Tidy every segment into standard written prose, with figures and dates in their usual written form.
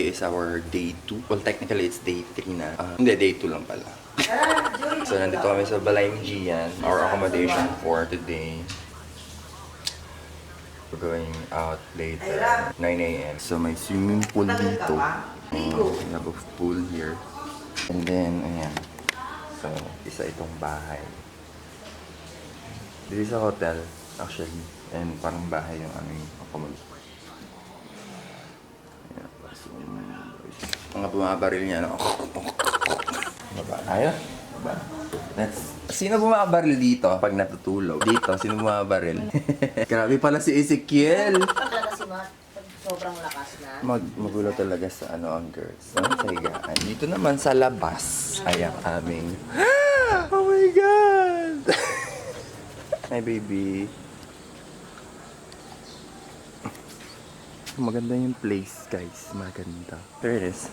today is our day 2. Well, technically it's day 3 na. Hindi, day 2 lang pala. So, nandito kami sa Balayang our accommodation for today. We're going out later, 9 a.m. So, may swimming pool dito. We have a pool here. And then, ayan. So, isa itong bahay. This is a hotel, actually. And parang bahay yung aming accommodation. Ayan. So, mga bumabaril niya, no? Baba. Ayaw? Baba. Sino bumabaril dito pag natutulog? Dito, sino bumabaril? Grabe pala si Ezekiel. Kasi sobrang lakas na. Magulo talaga sa ang girls. Sa higaan. Dito naman sa labas ay ang aming... Oh my God! Hi, baby. Maganda yung place, guys. Maganda. There it is.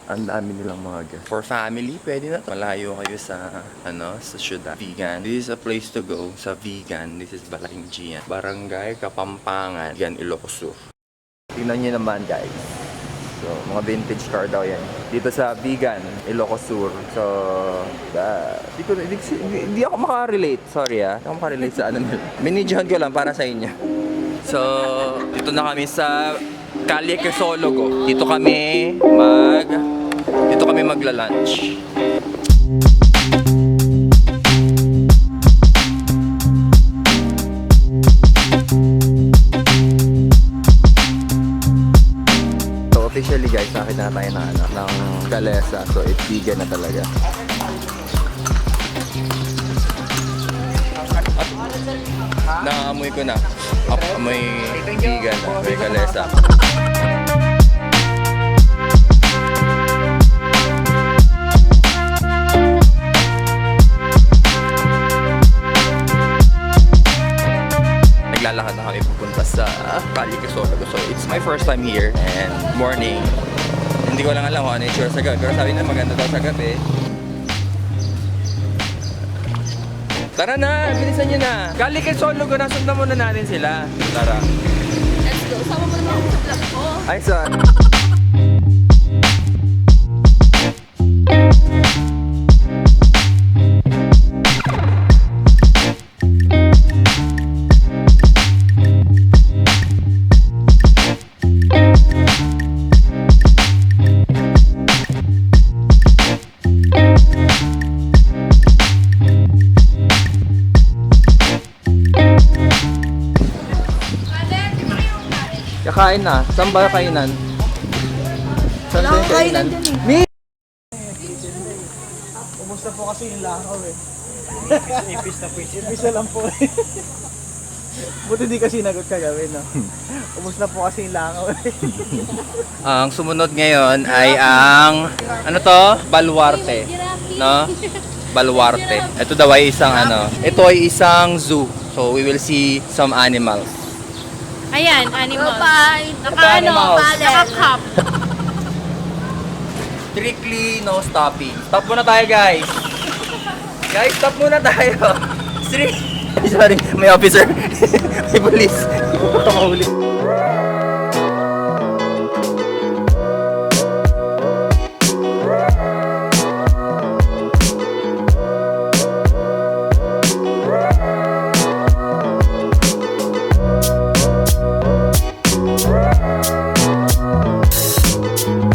Ang dami nilang mga guests. For family, pwede na to. Malayo kayo sa, sa syudad. Vegan. This is a place to go sa Vegan. This is Balayang. Barangay Kapampangan. Vegan, Ilocos Sur. Tingnan nyo naman, guys. So, mga vintage car daw yan. Dito sa Vegan, Ilocos Sur. So, hindi ako makarelate. Sorry Hindi ako makarelate sa nila. Binidyohan ko lang para sa inyo. So, dito na kami sa Calle Crisologo. Dito kami magla-lunch. So officially guys, nakita na tayo ng kalesa. So it's vegan na talaga. Naamoy ko na. Amoy vegan na. Amoy kalesa. Naglalakad na kami pupunta sa Calle Crisologo. So it's my first time here and morning. Hindi ko lang alam kung ano yung sure sa gabi. Pero sabi na maganda daw sa gabi. Tara na! Bilisan nyo na! Calle Crisologo, nasundan muna natin sila. Tara. Let's go. Sama mo naman ako sa vlog ko. Ay, son! Kakain na. Saan ba kainan? Saan ba yung kainan? Kumusta po kasi yung langaw eh. Ipis na po. Ipis na lang po eh. Buti di kasi nagot kagabi, no? Kumusta po kasi yung langaw eh. Ang sumunod ngayon ay ang, Baluarte. No? Baluarte. Ito daw ay isang ito ay isang zoo. So we will see some animals. Ayan, animals. Naka-cup. Strictly no stopping. Stop muna tayo, guys. Guys, stop muna tayo. Sorry, may officer. May police. Ito mahuli.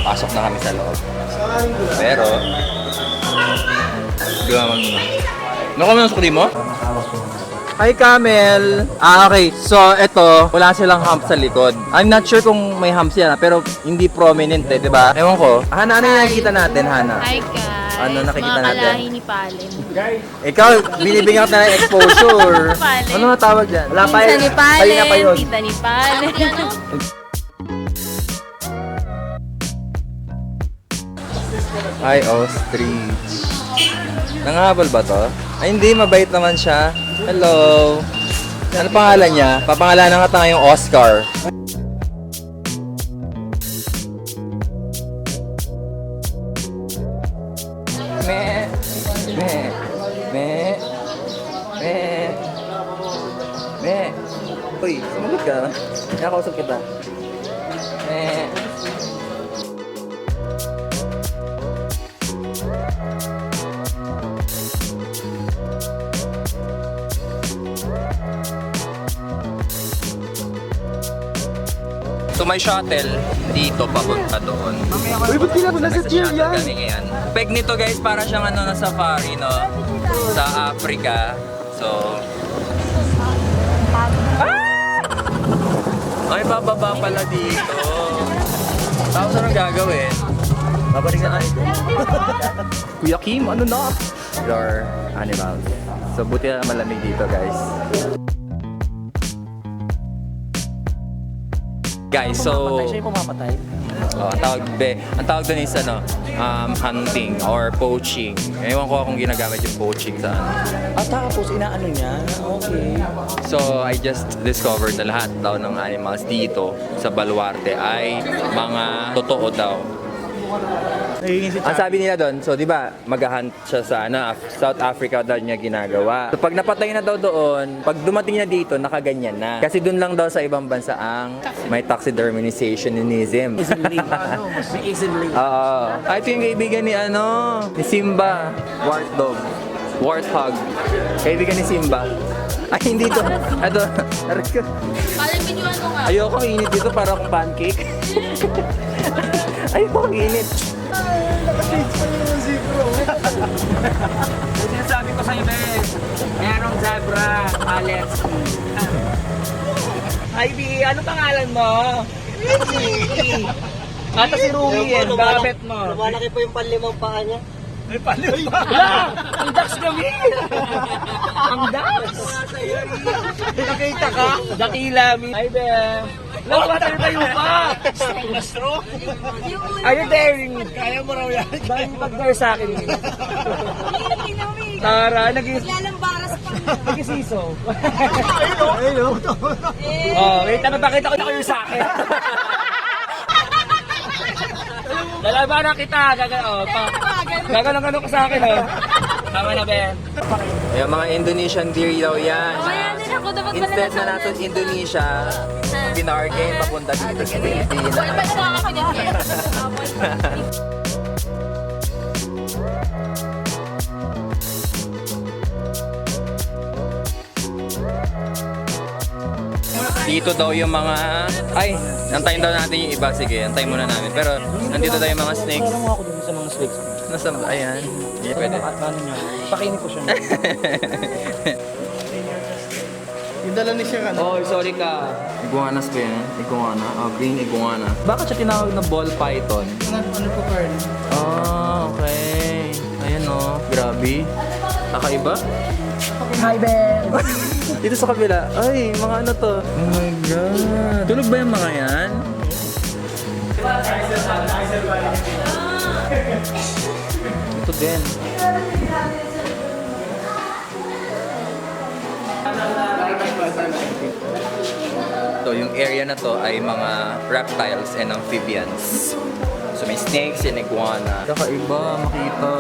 Pasok na kami sa loob. Pero, gawa muna. Ano kami ang sukli mo? Hi, Camel! Okay. So, eto, wala silang hump sa likod. I'm not sure kung may humps yan, pero hindi prominent eh, di ba? Ewan ko. Hana, ano yung nakikita natin, Hana? Hi guys! Ano nakikita mga natin? kalahi ni Palen. Ikaw, binibigyan ka na ng exposure. Palen. Ano nga tawag dyan? Wala pa Pinsan ni Kanina pa Palen, yun. tita ni Palen. Hi, ostrich. Nangahabol ba to? Ay, hindi. Mabait naman siya. Hello. Ano pangalan niya? Papangalanan ka ngayong Oscar. Me. Me. Me. Me. Me. Uy, sumagot ka. Nakakausap kita. Me. So may shuttle dito papunta doon. Uy, ba't kailangan nasa tier Shuttle yan? galing yan. Peg nito guys, para siyang ano na safari, no? Sa Africa. So... Ay, bababa pala dito. Tapos anong gagawin? Babalik na tayo. Kuya Kim, ano na? Your animals. So buti na malamig dito guys. Guys, so... Siya yung pumamatay. ang tawag doon is ano, hunting or poaching. Ewan ko kung ginagamit yung poaching sa ano. At tapos, inaano niya? Okay. So, I just discovered na lahat daw ng animals dito sa Baluarte ay mga totoo daw. Ang sabi nila doon, so di ba, mag-hunt siya sa South Africa daw niya ginagawa. So pag napatay na daw doon, pag dumating na dito, nakaganyan na. Kasi doon lang daw sa ibang bansa ang may taxidermizationism. Easily. Mas easily. Oo. Ito yung kaibigan ni ni Simba. Warthog. Warthog. Kaibigan ni Simba. Ay, hindi to. Ito. Kala videoan mo nga. Ayoko, init dito para akong pancake. Ayoko, init. Nakastage pa naman si bro. Sinasabi ko sa iba eh, mayroong zebra, Alex. Ivy, ano pangalan mo? Ata si Rumi yan, babet mo. Lumalaki po yung panlimang paa niya. May palit pa. Ang Dax kami. Ang Dax. Nakita ka? Dakila mi. Ay, be. Lawa tayo pa. Stroke. Are you daring? Kaya mo raw yan. Bakit pag-dare sa akin? Tara, Lalambaras pa. nag-isiso. Ayun, Oh, wait, napakita ko na kayo sa akin. Lalabanan kita, gagano ka sa akin, oh. Tama na, Ben. Yung mga Indonesian deer daw yan. Kaya din ako dapat Instead na nasa Indonesia, binargain papunta dito sa Pilipinas. Wala pa na ako dyan. Dito daw yung mga... Ay, antayin daw natin yung iba. Sige, antayin muna namin. Pero nandito daw yung mga snakes. Alam mo ako dun sa mga snakes. Nasa... Ayan. Hindi pwede. Ano niya? Pakainin ko siya. Yung dala ni siya Oh, sorry ka. Iguanas ba yan? Iguana? Oh, green iguana. Bakit siya tinawag na ball python? Ano po, Carl? Oh, okay. Ayan oh. Grabe. Kakaiba? Hi, Ben! Dito sa kabila. Ay, mga ano to? Oh my God. Tulog ba yung mga yan? Ito din. So, yung area na to ay mga reptiles and amphibians. So, may snakes and iguana. Kakaiba, makita.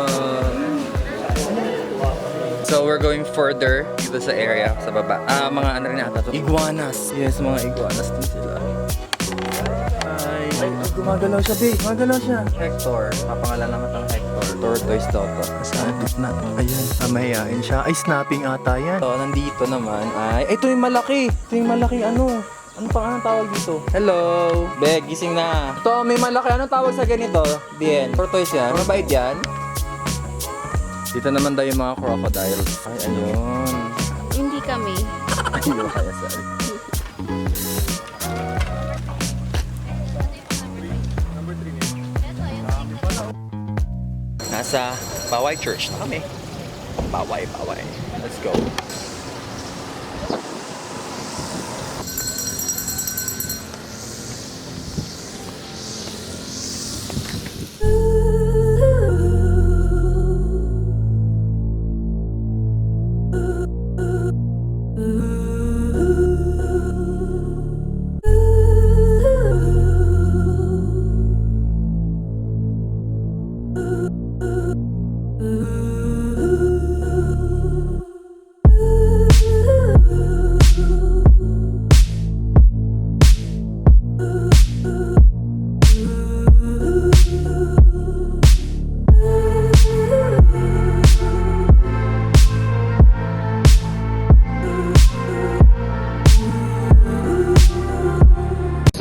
So, we're going further dito sa area, sa baba. Mga ano rin ata to? Iguanas. Yes, mga iguanas din sila. Ay, gumagalaw siya, babe. Gumagalaw siya. Hector. Papangalan naman ng Hector. Tortoise daw to. Sa gitna. Ayan. Mahihain siya. Ay, snapping ata yan. So, nandito naman ay... Ito yung malaki. Ito yung malaki ano. Ano pa anong tawag dito? Hello! Beg, gising na. Ito, may malaki. Anong tawag sa ganito? Bien. Tortoise yan. Mabait yan. Dito naman daw yung mga crocodiles. Ay, ayun. Hindi kami. Ayun, kaya sorry. Nasa Baway Church na kami. Baway. Let's go.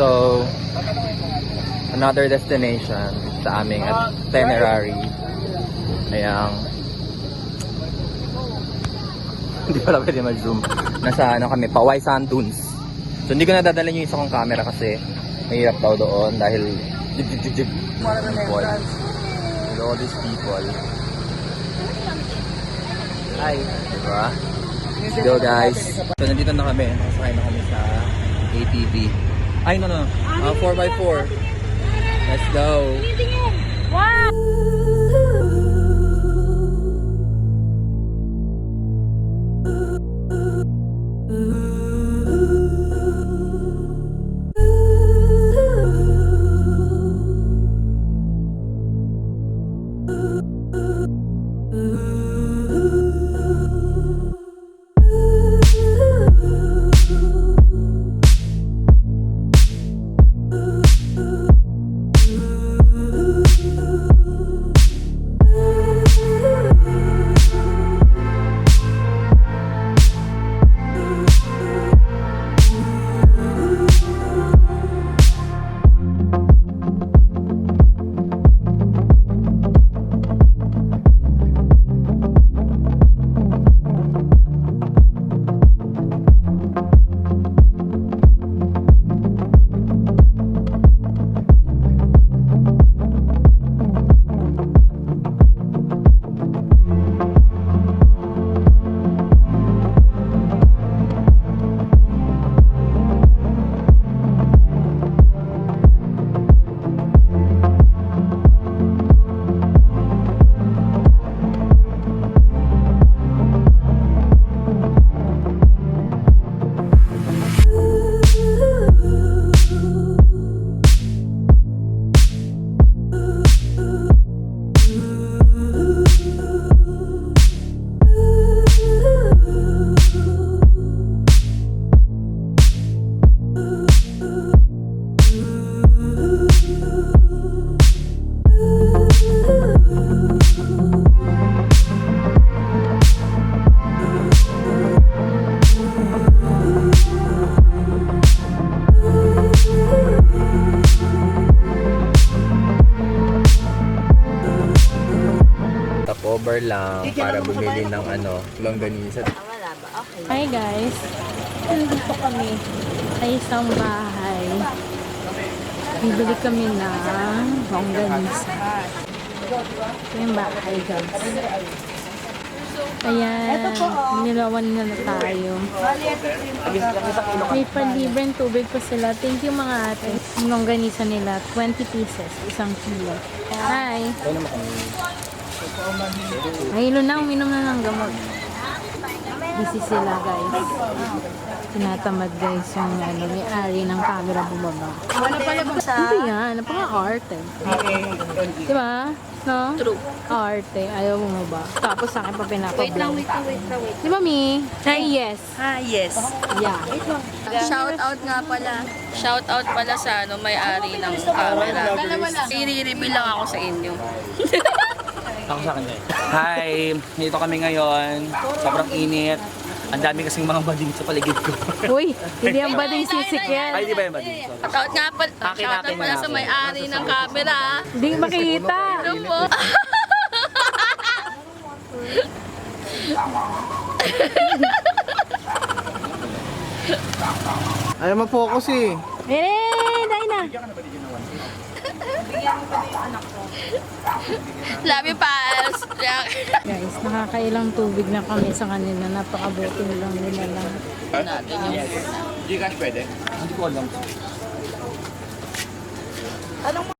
So, another destination sa aming itinerary. Ayan. Hindi pala pwede mag-zoom. Nasa ano kami, Paway Sand Dunes. So hindi ko nadadala yung isa kong camera kasi mahirap daw doon dahil people. With all these people. Ay. Diba? Let's go guys. So nandito na kami. Nakasakay na kami sa ATV. Ay no. 4x4. Let's go. Over lang para bumili ng longganisa. Hi guys. Nandito kami sa isang bahay. Bibili kami ng longganisa. Ito yung bahay guys. Ayan. Nilawan na tayo. May palibreng tubig pa sila. Thank you mga ate. Yung longganisa nila, 20 pieces. Isang kilo. Hi. Mahilo na, uminom na ng gamot. Busy sila guys. Tinatamad guys yung may-ari ng camera bumaba. Ano yan? Napaka-arte. Diba? No? True. Arte. Ayaw bumaba. Tapos sa akin pa pinapablog. Wait lang. Diba Mi? Ay yes. Yes. Yeah. Shout out nga pala. Shout out pala sa may-ari ng camera. I-reveal lang ako sa inyo. Ako sa kanya. Hi! Dito kami ngayon. Sobrang init. Ang dami kasing mga bading sa paligid ko. Uy, hindi ang bading sisik yan. Ay, di ba yung bading? Sorry. Shout nga pala, shout out pala sa may-ari ng camera. Hindi makikita. Ano po? Ayaw mag-focus eh. Dahil na. Love you, pals. Guys, nakakailang tubig na kami sa kanila. Napakabuti lang nila lang. Gcash pwede? Hindi ko alam. Anong